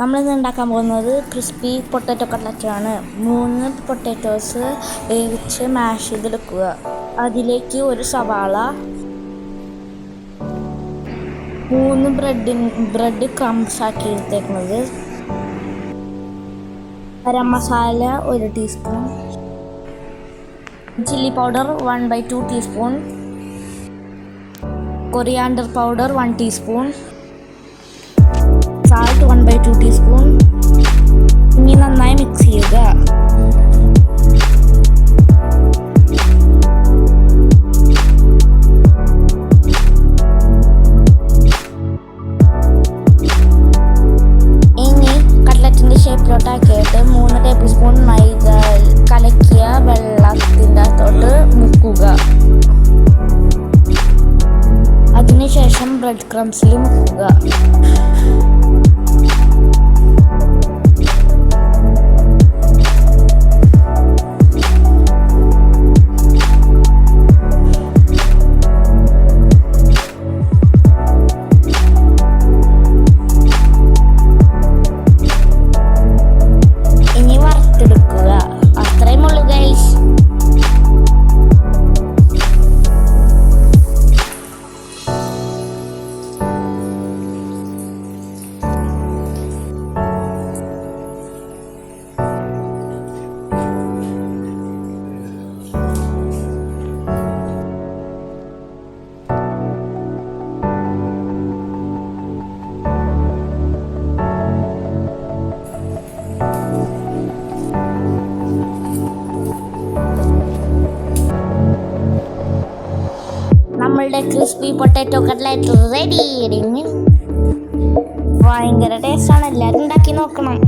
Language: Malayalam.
നമ്മളിന്ന് ഉണ്ടാക്കാൻ പോകുന്നത് ക്രിസ്പി പൊട്ടാറ്റോ കട്ട്ലറ്റാണ്. 3 പൊട്ടാറ്റോസ് വേവിച്ച് മാഷ് ചെയ്തെടുക്കുക. അതിലേക്ക് ഒരു സവാള, 3 ബ്രെഡ് ക്രംസ് ആക്കി എടുത്തേക്കുന്നത്, garam masala 1 teaspoon, chilli powder 1/2 teaspoon, coriander powder 1 teaspoon, salt 1/2 teaspoon. ഇനി നന്നായി മിക്സ് ചെയ്യുക. ഇനി കട്ട്ലറ്റിൻ്റെ ഷേപ്പിലോട്ടാക്കിയിട്ട് 3 ടേബിൾ സ്പൂൺ മൈദ കലക്കിയ വെള്ളത്തിൻ്റെ അകത്തോട്ട് മുക്കുക. അതിനുശേഷം ബ്രെഡ് ക്രംസിൽ മുക്കുക. നമ്മളുടെ ക്രിസ്പി പൊട്ടാറ്റോ കട്ട്ലറ്റ് റെഡി. ഭയങ്കര ടേസ്റ്റാണ്, എല്ലാവരും ഉണ്ടാക്കി നോക്കണം.